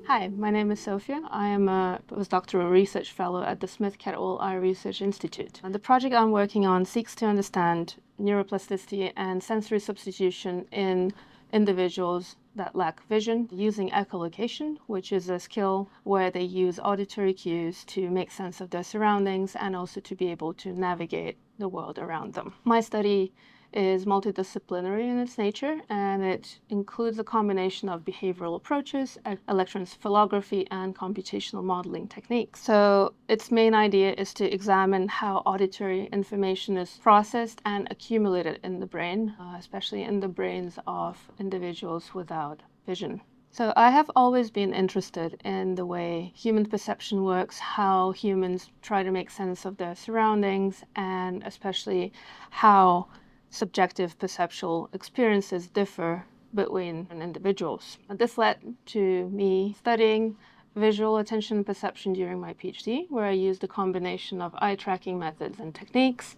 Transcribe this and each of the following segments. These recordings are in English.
Hi, my name is Sofia. I am a postdoctoral research fellow at the Smith-Kettlewell Eye Research Institute. The project I'm working on seeks to understand neuroplasticity and sensory substitution in individuals that lack vision using echolocation, which is a skill where they use auditory cues to make sense of their surroundings and also to be able to navigate the world around them. My study is multidisciplinary in its nature, and it includes a combination of behavioral approaches, electroencephalography, and computational modeling techniques. So its main idea is to examine how auditory information is processed and accumulated in the brain, especially in the brains of individuals without vision. So I have always been interested in the way human perception works, how humans try to make sense of their surroundings, and especially how subjective perceptual experiences differ between individuals. This led to me studying visual attention and perception during my Ph.D., where I used a combination of eye tracking methods and techniques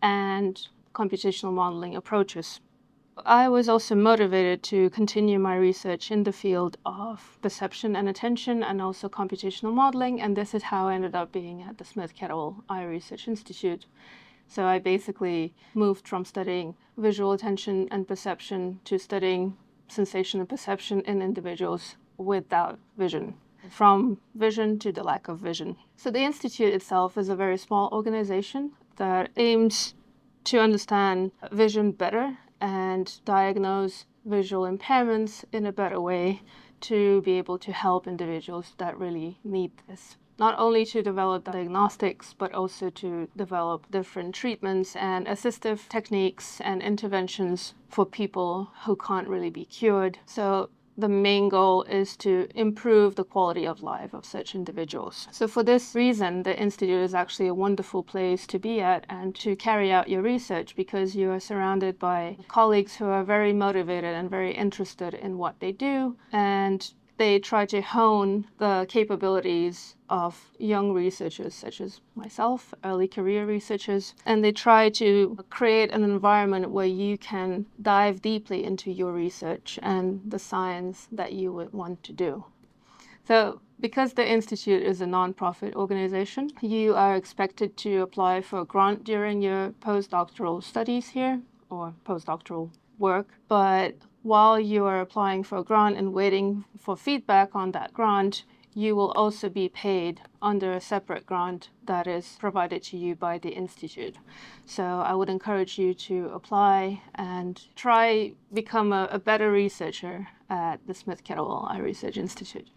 and computational modeling approaches. I was also motivated to continue my research in the field of perception and attention and also computational modeling, and this is how I ended up being at the Smith-Kettlewell Eye Research Institute. So I basically moved from studying visual attention and perception to studying sensation and perception in individuals without vision, from vision to the lack of vision. So the Institute itself is a very small organization that aims to understand vision better and diagnose visual impairments in a better way to be able to help individuals that really need this. Not only to develop diagnostics, but also to develop different treatments and assistive techniques and interventions for people who can't really be cured. So the main goal is to improve the quality of life of such individuals. So for this reason, the Institute is actually a wonderful place to be at and to carry out your research, because you are surrounded by colleagues who are very motivated and very interested in what they do, and they try to hone the capabilities of young researchers such as myself, early career researchers, and they try to create an environment where you can dive deeply into your research and the science that you would want to do. So because the Institute is a nonprofit organization, you are expected to apply for a grant during your postdoctoral studies here, or postdoctoral work. But while you are applying for a grant and waiting for feedback on that grant, you will also be paid under a separate grant that is provided to you by the Institute. So I would encourage you to apply and try become a better researcher at the Smith-Kettlewell Eye Research Institute.